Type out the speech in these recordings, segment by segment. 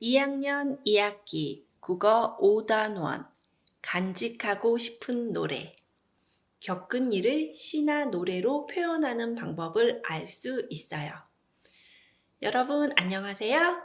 2학년 2학기 국어 5단원 간직하고 싶은 노래. 겪은 일을 시나 노래로 표현하는 방법을 알 수 있어요. 여러분 안녕하세요.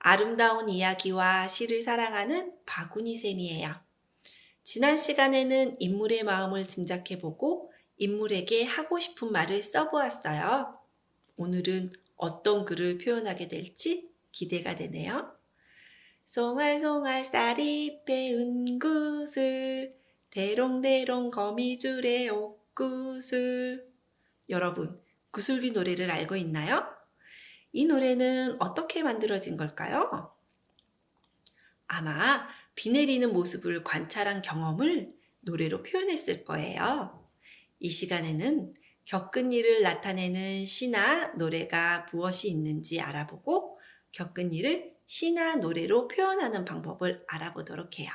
아름다운 이야기와 시를 사랑하는 바구니 쌤이에요. 지난 시간에는 인물의 마음을 짐작해보고 인물에게 하고 싶은 말을 써보았어요. 오늘은 어떤 글을 표현하게 될지 기대가 되네요. 송알송알 쌀이 빼은 구슬, 대롱대롱 거미줄에 옥구슬. 여러분, 구슬비 노래를 알고 있나요? 이 노래는 어떻게 만들어진 걸까요? 아마 비 내리는 모습을 관찰한 경험을 노래로 표현했을 거예요. 이 시간에는 겪은 일을 나타내는 시나 노래가 무엇이 있는지 알아보고 겪은 일을 시나 노래로 표현하는 방법을 알아보도록 해요.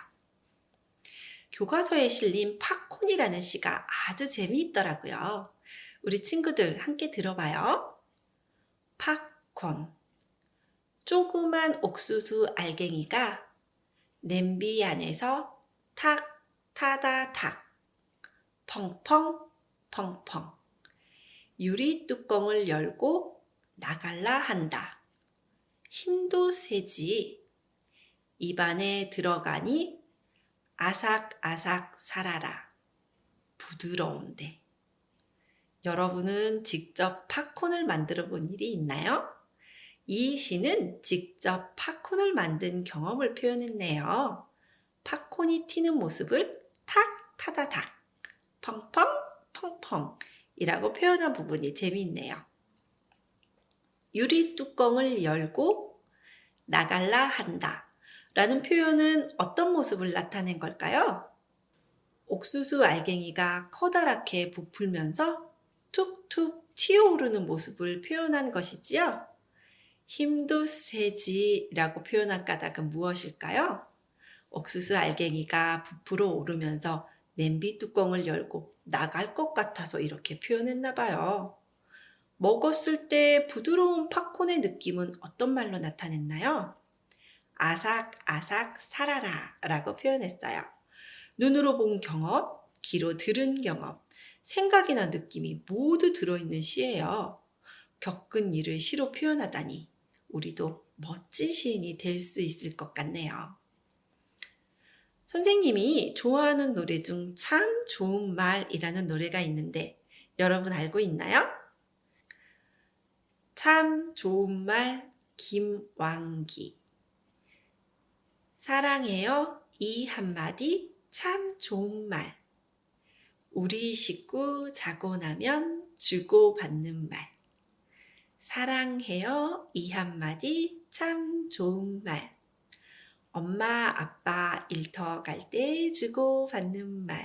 교과서에 실린 팝콘이라는 시가 아주 재미있더라고요. 우리 친구들 함께 들어봐요. 팝콘. 조그만 옥수수 알갱이가 냄비 안에서 탁 타다 탁 펑펑 펑펑 유리 뚜껑을 열고 나갈라 한다. 힘도 세지. 입안에 들어가니 아삭아삭 살아라. 부드러운데. 여러분은 직접 팝콘을 만들어 본 일이 있나요? 이 시는 직접 팝콘을 만든 경험을 표현했네요. 팝콘이 튀는 모습을 탁 타다닥, 펑펑 펑펑 이라고 표현한 부분이 재미있네요. 유리 뚜껑을 열고 나갈라 한다 라는 표현은 어떤 모습을 나타낸 걸까요? 옥수수 알갱이가 커다랗게 부풀면서 툭툭 튀어오르는 모습을 표현한 것이지요. 힘도 세지 라고 표현한 까닭은 무엇일까요? 옥수수 알갱이가 부풀어 오르면서 냄비 뚜껑을 열고 나갈 것 같아서 이렇게 표현했나 봐요. 먹었을 때 부드러운 팝콘의 느낌은 어떤 말로 나타냈나요? 아삭아삭 살아라 라고 표현했어요. 눈으로 본 경험, 귀로 들은 경험, 생각이나 느낌이 모두 들어있는 시예요. 겪은 일을 시로 표현하다니 우리도 멋진 시인이 될 수 있을 것 같네요. 선생님이 좋아하는 노래 중 참 좋은 말이라는 노래가 있는데 여러분 알고 있나요? 참 좋은 말 김왕기. 사랑해요 이 한마디 참 좋은 말. 우리 식구 자고 나면 주고받는 말. 사랑해요 이 한마디 참 좋은 말. 엄마 아빠 일터 갈 때 주고받는 말.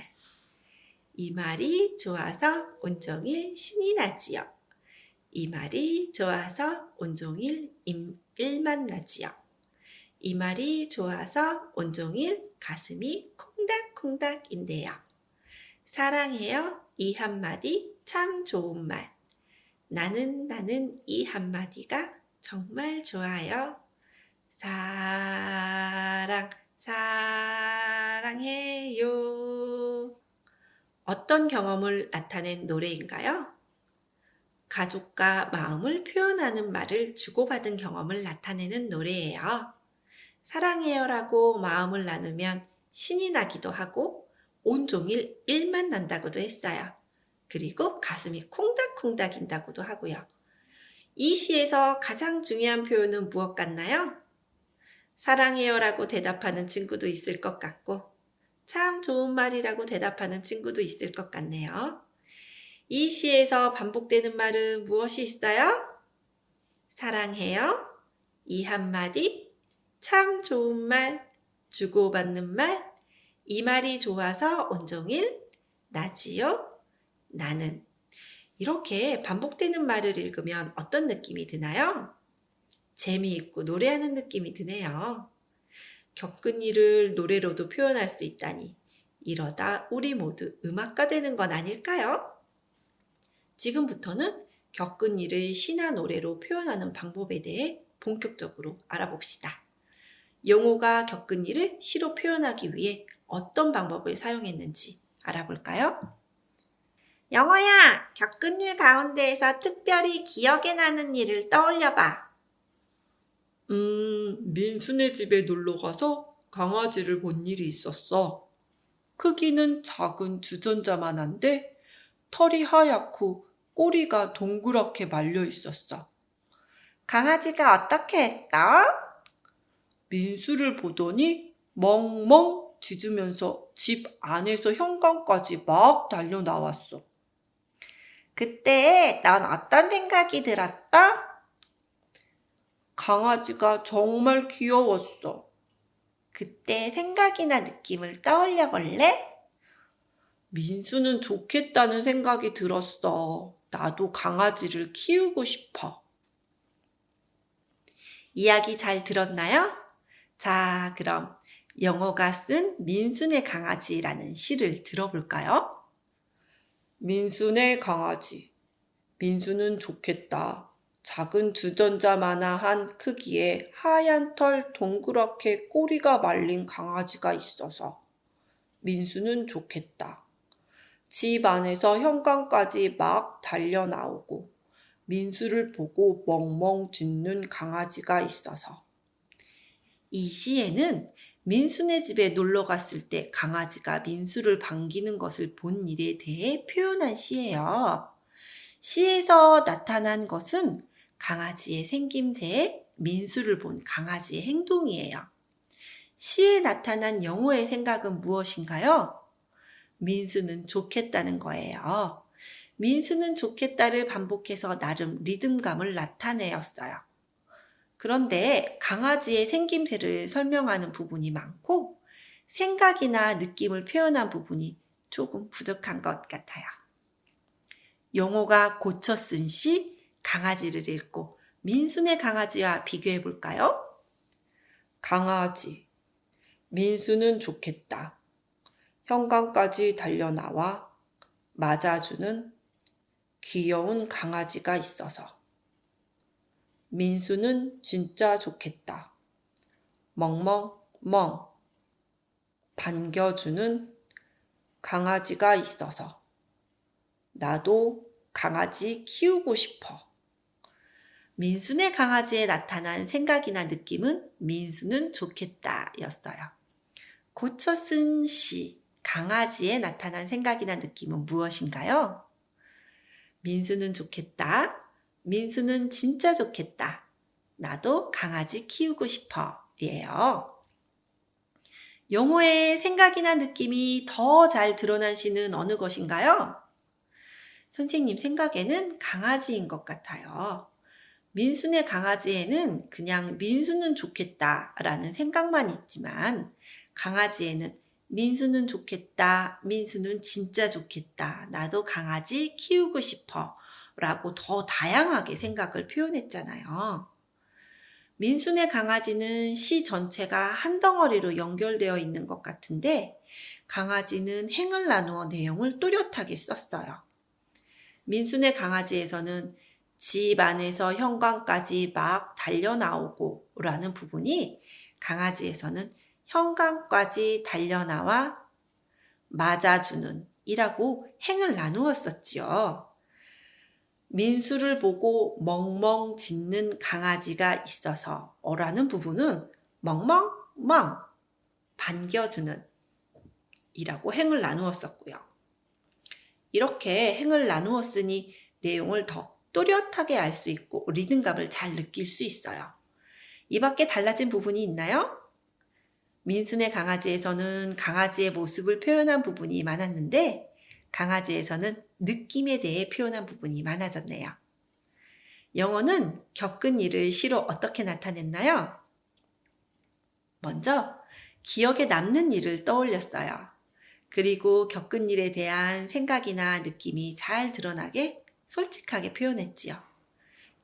이 말이 좋아서 온종일 신이 나지요. 이 말이 좋아서 온종일 일만 나지요. 이 말이 좋아서 온종일 가슴이 콩닥콩닥인데요. 사랑해요 이 한마디 참 좋은 말. 나는 이 한마디가 정말 좋아요. 사랑해요. 어떤 경험을 나타낸 노래인가요? 가족과 마음을 표현하는 말을 주고받은 경험을 나타내는 노래예요. 사랑해요라고 마음을 나누면 신이 나기도 하고 온종일 일만 난다고도 했어요. 그리고 가슴이 콩닥콩닥인다고도 하고요. 이 시에서 가장 중요한 표현은 무엇 같나요? 사랑해요라고 대답하는 친구도 있을 것 같고 참 좋은 말이라고 대답하는 친구도 있을 것 같네요. 이 시에서 반복되는 말은 무엇이 있어요? 사랑해요, 이 한마디, 참 좋은 말, 주고받는 말, 이 말이 좋아서 온종일 나지요, 나는. 이렇게 반복되는 말을 읽으면 어떤 느낌이 드나요? 재미있고 노래하는 느낌이 드네요. 겪은 일을 노래로도 표현할 수 있다니 이러다 우리 모두 음악가 되는 건 아닐까요? 지금부터는 겪은 일을 시나 노래로 표현하는 방법에 대해 본격적으로 알아봅시다. 영호가 겪은 일을 시로 표현하기 위해 어떤 방법을 사용했는지 알아볼까요? 영호야, 겪은 일 가운데에서 특별히 기억에 나는 일을 떠올려봐. 민수네 집에 놀러 가서 강아지를 본 일이 있었어. 크기는 작은 주전자만한데 털이 하얗고 꼬리가 동그랗게 말려 있었어. 강아지가 어떻게 했어? 민수를 보더니 멍멍 짖으면서 집 안에서 현관까지 막 달려 나왔어. 그때 넌 어떤 생각이 들었어? 강아지가 정말 귀여웠어. 그때 생각이나 느낌을 떠올려 볼래? 민수는 좋겠다는 생각이 들었어. 나도 강아지를 키우고 싶어. 이야기 잘 들었나요? 자, 그럼 영호가 쓴 민수네 강아지라는 시를 들어볼까요? 민수네 강아지. 민수는 좋겠다. 작은 주전자만한 크기에 하얀 털 동그랗게 꼬리가 말린 강아지가 있어서 민수는 좋겠다. 집 안에서 현관까지 막 달려 나오고 민수를 보고 멍멍 짖는 강아지가 있어서. 이 시에는 민수네 집에 놀러 갔을 때 강아지가 민수를 반기는 것을 본 일에 대해 표현한 시예요. 시에서 나타난 것은 강아지의 생김새에 민수를 본 강아지의 행동이에요. 시에 나타난 영호의 생각은 무엇인가요? 민수는 좋겠다는 거예요. 민수는 좋겠다를 반복해서 나름 리듬감을 나타내었어요. 그런데 강아지의 생김새를 설명하는 부분이 많고 생각이나 느낌을 표현한 부분이 조금 부족한 것 같아요. 영호가 고쳐 쓴 시 강아지를 읽고 민수네 강아지와 비교해 볼까요? 강아지. 민수는 좋겠다. 현관까지 달려나와 맞아주는 귀여운 강아지가 있어서. 민수는 진짜 좋겠다. 멍멍멍 반겨주는 강아지가 있어서. 나도 강아지 키우고 싶어. 민수네 강아지에 나타난 생각이나 느낌은 민수는 좋겠다 였어요. 고쳐 쓴 시 강아지에 나타난 생각이나 느낌은 무엇인가요? 민수는 좋겠다. 민수는 진짜 좋겠다. 나도 강아지 키우고 싶어 예요. 영호의 생각이나 느낌이 더 잘 드러난 시는 어느 것인가요? 선생님 생각에는 강아지인 것 같아요. 민수네 강아지에는 그냥 민수는 좋겠다 라는 생각만 있지만 강아지에는 민수는 좋겠다, 민수는 진짜 좋겠다, 나도 강아지 키우고 싶어 라고 더 다양하게 생각을 표현했잖아요. 민수네 강아지는 시 전체가 한 덩어리로 연결되어 있는 것 같은데 강아지는 행을 나누어 내용을 또렷하게 썼어요. 민수네 강아지에서는 집 안에서 현관까지 막 달려 나오고 라는 부분이 강아지에서는 현관까지 달려 나와 맞아주는 이라고 행을 나누었었지요. 민수를 보고 멍멍 짖는 강아지가 있어서 라는 부분은 멍멍멍 반겨주는 이라고 행을 나누었었고요. 이렇게 행을 나누었으니 내용을 더 또렷하게 알 수 있고 리듬감을 잘 느낄 수 있어요. 이 밖에 달라진 부분이 있나요? 민수네 강아지에서는 강아지의 모습을 표현한 부분이 많았는데 강아지에서는 느낌에 대해 표현한 부분이 많아졌네요. 영어는 겪은 일을 시로 어떻게 나타냈나요? 먼저 기억에 남는 일을 떠올렸어요. 그리고 겪은 일에 대한 생각이나 느낌이 잘 드러나게 솔직하게 표현했지요.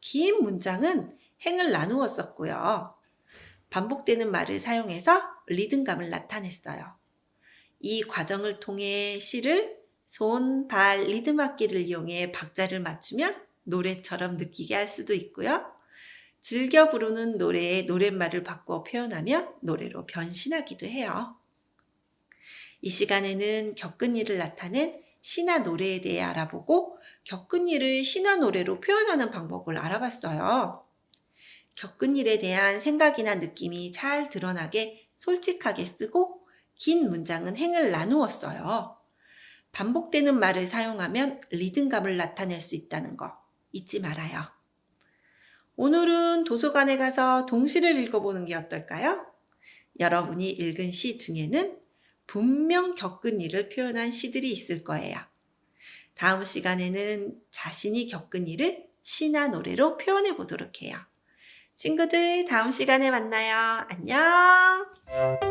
긴 문장은 행을 나누었었고요. 반복되는 말을 사용해서 리듬감을 나타냈어요. 이 과정을 통해 시를 손, 발, 리듬 악기를 이용해 박자를 맞추면 노래처럼 느끼게 할 수도 있고요. 즐겨 부르는 노래에 노랫말을 바꾸어 표현하면 노래로 변신하기도 해요. 이 시간에는 겪은 일을 나타낸 시나 노래에 대해 알아보고 겪은 일을 시나 노래로 표현하는 방법을 알아봤어요. 겪은 일에 대한 생각이나 느낌이 잘 드러나게 솔직하게 쓰고 긴 문장은 행을 나누었어요. 반복되는 말을 사용하면 리듬감을 나타낼 수 있다는 거 잊지 말아요. 오늘은 도서관에 가서 동시를 읽어보는 게 어떨까요? 여러분이 읽은 시 중에는 분명 겪은 일을 표현한 시들이 있을 거예요. 다음 시간에는 자신이 겪은 일을 시나 노래로 표현해 보도록 해요. 친구들, 다음 시간에 만나요. 안녕!